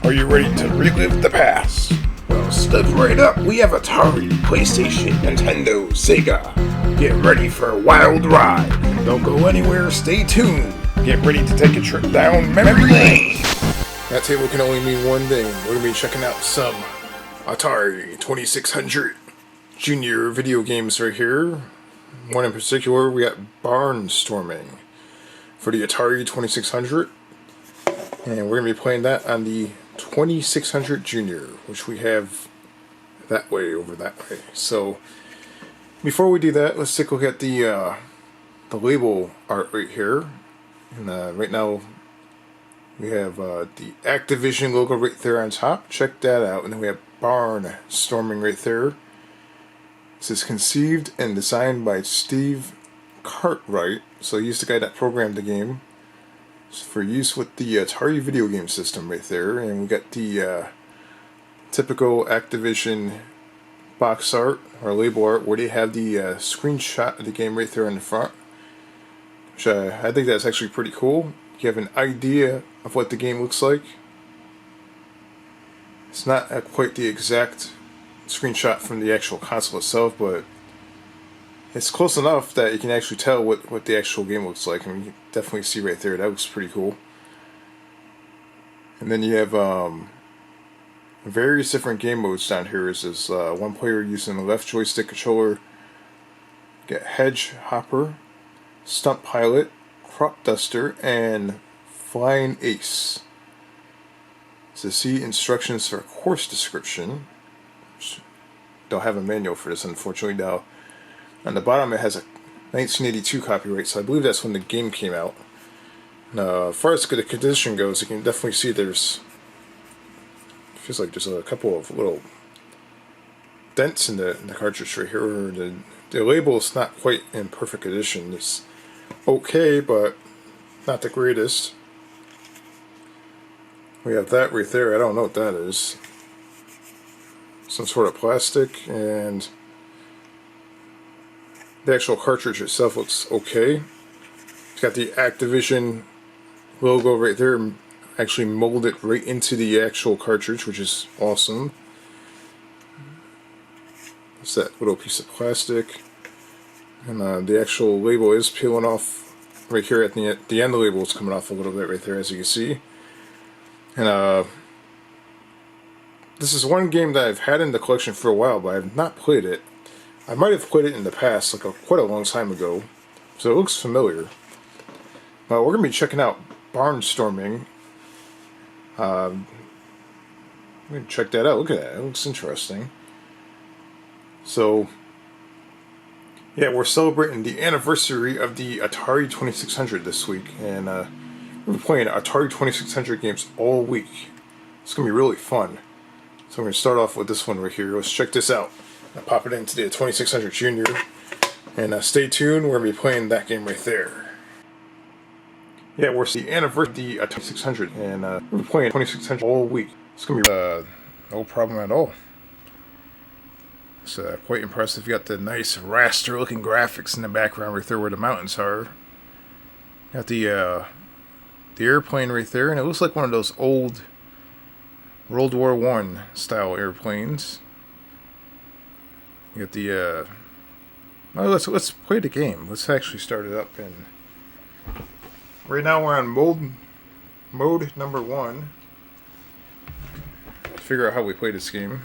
Are you ready to relive the past? Well, step right up. We have Atari, PlayStation, Nintendo, Sega. Get ready for a wild ride. Don't go anywhere, stay tuned. Get ready to take a trip down memory lane. That table can only mean one thing. We're going to be checking out some Atari 2600 Junior video games right here. One in particular, we got Barnstorming for the Atari 2600. And we're going to be playing that on the 2600 Junior, which we have that way over that way. So, before we do that, let's take a look at the label art right here. And right now, we have the Activision logo right there on top. Check that out. And then we have Barnstorming right there. It says conceived and designed by Steve Cartwright. So he's the guy that programmed the game. For use with the Atari video game system right there. And we got the typical Activision box art or label art where they have the screenshot of the game right there in the front, which I think that's actually pretty cool. You have an idea of what the game looks like. It's not quite the exact screenshot from the actual console itself, but it's close enough that you can actually tell what the actual game looks like. I mean, you can definitely see right there. That looks pretty cool. And then you have various different game modes down here. Is this one player using the left joystick controller. You got Hedge Hopper, Stunt Pilot, Crop Duster, and Flying Ace. So see instructions for course description. Don't have a manual for this, unfortunately. Now, on the bottom it has a 1982 copyright, so I believe that's when the game came out. As far as the condition goes, you can definitely see there's feels like there's a couple of little dents in the cartridge right here. The label is not quite in perfect condition. It's okay, but not the greatest. We have that right there. I don't know what that is. Some sort of plastic, and the actual cartridge itself looks okay. It's got the Activision logo right there, actually molded right into the actual cartridge, which is awesome. It's that little piece of plastic, and the actual label is peeling off right here at the end. The end of the label is coming off a little bit right there, as you can see. And this is one game that I've had in the collection for a while, but I have not played it. I might have played it in the past, like quite a long time ago, so it looks familiar. We're going to be checking out Barnstorming. I'm going to check that out. Look at that. It looks interesting. So, yeah, we're celebrating the anniversary of the Atari 2600 this week, and we're playing Atari 2600 games all week. It's going to be really fun. So we're going to start off with this one right here. Let's check this out. I'll pop it into the 2600 Junior, and stay tuned. We're going to be playing that game right there. Yeah, we're the anniversary of the 2600, and we're playing 2600 all week. It's going to be no problem at all. It's quite impressive. You got the nice raster-looking graphics in the background right there where the mountains are. Got the airplane right there, and it looks like one of those old World War I style airplanes. You got the well, let's play the game. Let's actually start it up. And right now we're on mode number 1. Figure out how we play this game.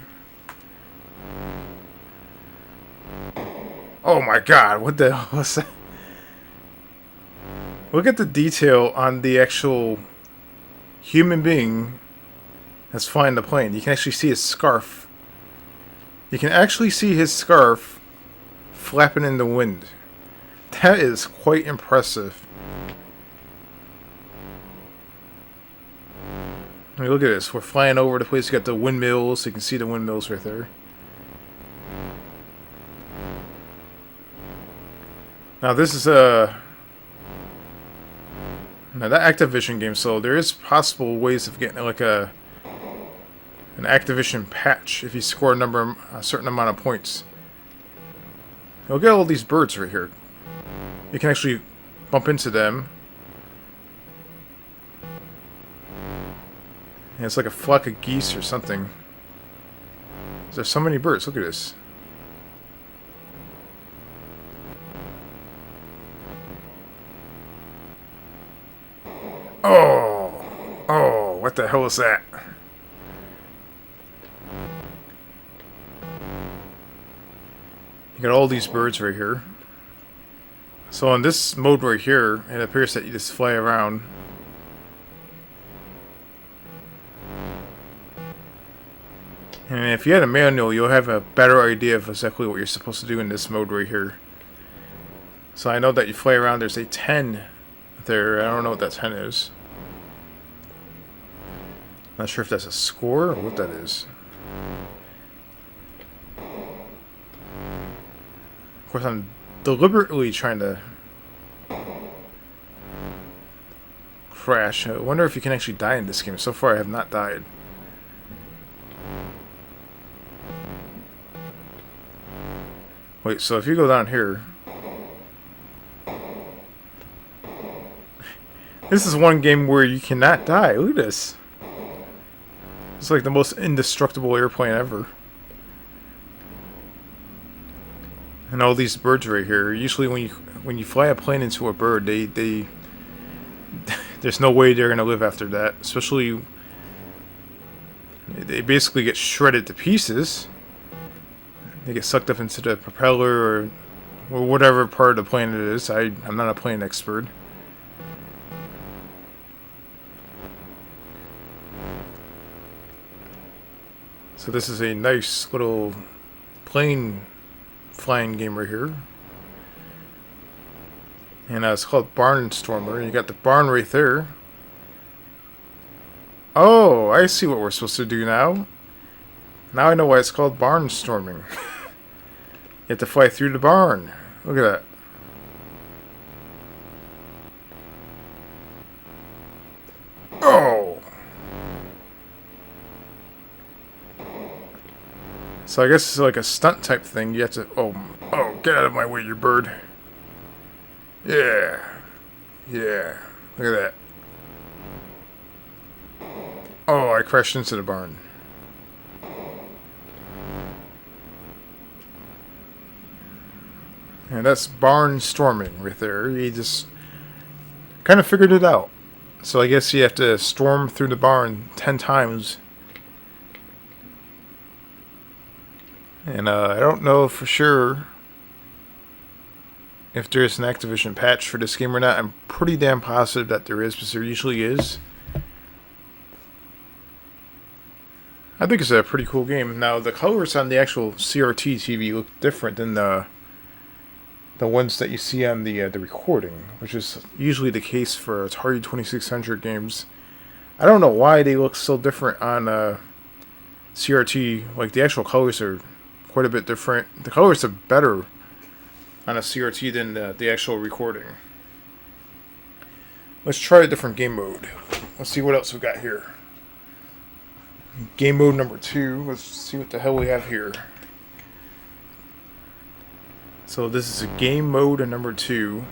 Oh my God! What the hell was that? Look at the detail on the actual human being that's flying the plane. You can actually see his scarf. You can actually see his scarf flapping in the wind. That is quite impressive. I mean, look at this. We're flying over the place. You got the windmills. You can see the windmills right there. Now this is now that Activision game, so there is possible ways of getting like an Activision patch if you score a certain amount of points. You'll get all these birds right here. You can actually bump into them And it's like a flock of geese or something. There's so many birds. Look at this. Oh! Oh, what the hell is that? You got all these birds right here. So on this mode right here, it appears that you just fly around. And if you had a manual, you'll have a better idea of exactly what you're supposed to do in this mode right here. So I know that you fly around, there's a 10 there. I don't know what that 10 is. Not sure if that's a score or what that is. Of course, I'm deliberately trying to crash. I wonder if you can actually die in this game. So far, I have not died. Wait, so if you go down here... This is one game where you cannot die. Look at this. It's like the most indestructible airplane ever. And all these birds right here. Usually when you fly a plane into a bird, they there's no way they're gonna live after that. Especially, they basically get shredded to pieces. They get sucked up into the propeller or whatever part of the plane it is. I'm not a plane expert. So this is a nice little plane flying game right here. And it's called Barnstormer. You got the barn right there. Oh, I see what we're supposed to do now. Now I know why it's called Barnstorming. You have to fly through the barn. Look at that. Oh! So I guess it's like a stunt type thing. You have to... Oh, get out of my way, you bird. Yeah. Yeah. Look at that. Oh, I crashed into the barn. And that's Barnstorming right there. He just kind of figured it out. So I guess you have to storm through the barn 10 times. And I don't know for sure if there's an Activision patch for this game or not. I'm pretty damn positive that there is, because there usually is. I think it's a pretty cool game. Now, the colors on the actual CRT TV look different than the ones that you see on the recording, which is usually the case for Atari 2600 games. I don't know why they look so different on CRT. Like, the actual colors are quite a bit different. The colors are better on a CRT than the actual recording. Let's try a different game mode. Let's see what else we got here. Game mode number 2. Let's see what the hell we have here. So this is a game mode number 2.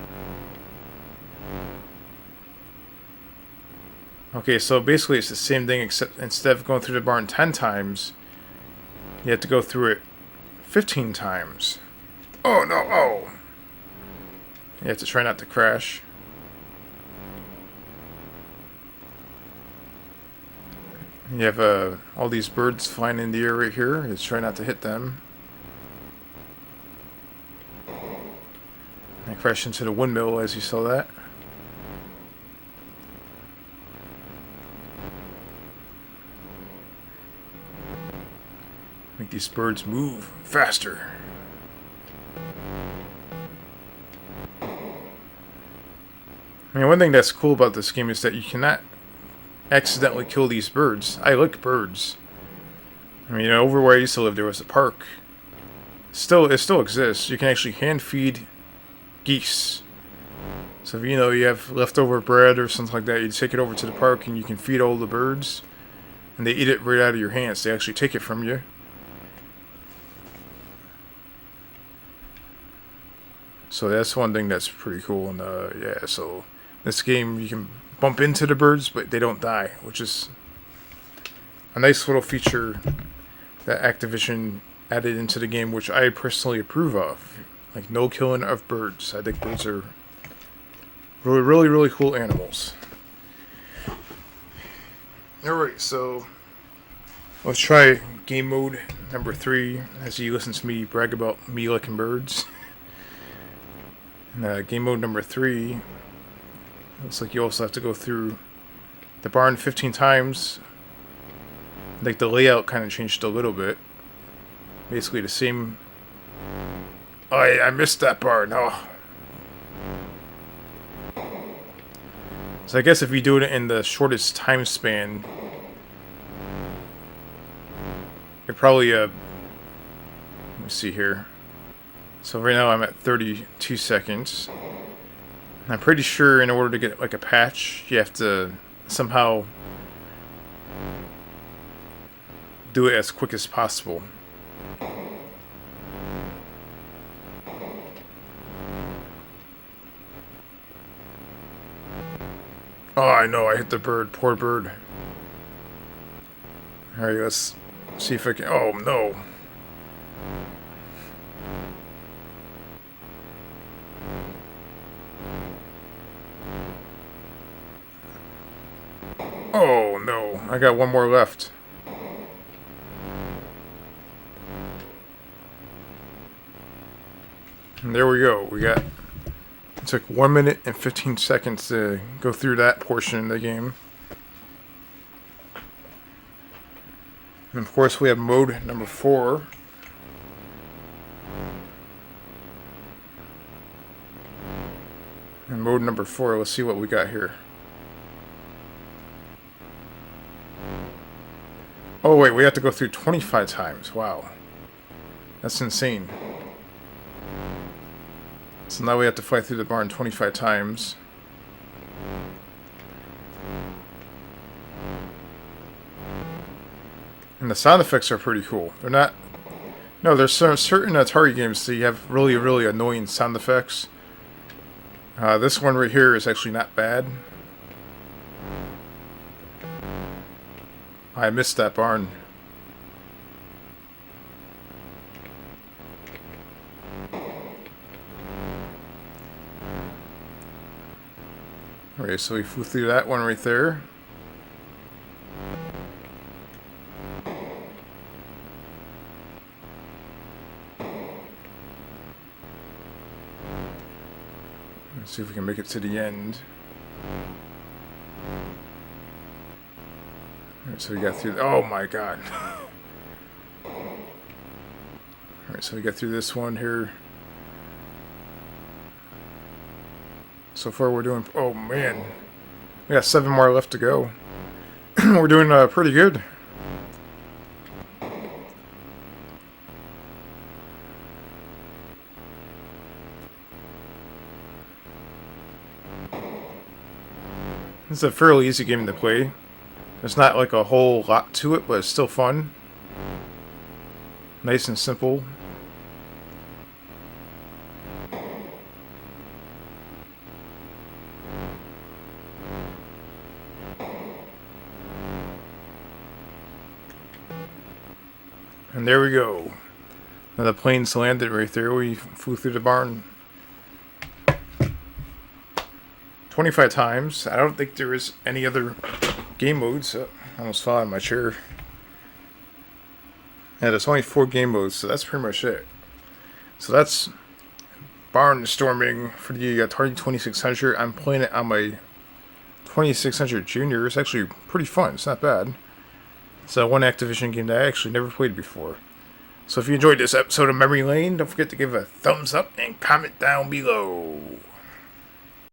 Okay, so basically it's the same thing, except instead of going through the barn 10 times, you have to go through it 15 times. Oh no, oh! You have to try not to crash. You have all these birds flying in the air right here. Just try not to hit them. I crashed into the windmill as you saw that. Make these birds move faster. I mean, one thing that's cool about this game is that you cannot accidentally kill these birds. I like birds. I mean, over where I used to live, there was a park. It still exists. You can actually hand feed geese. So if you have leftover bread or something like that, you take it over to the park and you can feed all the birds, and they eat it right out of your hands. They actually take it from you. So that's one thing that's pretty cool. And yeah, so this game you can bump into the birds, but they don't die, which is a nice little feature that Activision added into the game, which I personally approve of. Like, no killing of birds. I think birds are really, really, really cool animals. Alright, so let's try game mode number 3 as you listen to me brag about me liking birds. And, game mode number 3, looks like you also have to go through the barn 15 times. Like, the layout kind of changed a little bit. Basically the same. Oh, I missed that barn. Oh. So I guess if you do it in the shortest time span, you're probably let me see here. So right now I'm at 32 seconds. I'm pretty sure in order to get like a patch, you have to somehow do it as quick as possible. Oh, I know, I hit the bird. Poor bird. Alright, let's see if I can. Oh, no. Oh, no. I got one more left. And there we go. It took 1 minute and 15 seconds to go through that portion of the game. And of course we have mode number 4. And mode number 4, let's see what we got here. Oh wait, we have to go through 25 times. Wow. That's insane. So now we have to fly through the barn 25 times. And the sound effects are pretty cool. They're not... No, there's certain Atari games that you have really, really annoying sound effects. This one right here is actually not bad. I missed that barn. Alright, so we flew through that one right there. Let's see if we can make it to the end. Alright, so we got through... Oh my god. Alright, so we got through this one here. So far we're doing... Oh man. We got 7 more left to go. We're doing pretty good. It's a fairly easy game to play. There's not like a whole lot to it, but it's still fun. Nice and simple. And there we go. Now the plane's landed right there. We flew through the barn 25 times. I don't think there is any other game modes. I almost fell out of my chair. Yeah, there's only 4 game modes, so that's pretty much it. So that's Barnstorming for the Atari 2600. I'm playing it on my 2600 Junior. It's actually pretty fun. It's not bad. It's one Activision game that I actually never played before. So if you enjoyed this episode of Memory Lane, don't forget to give a thumbs up and comment down below.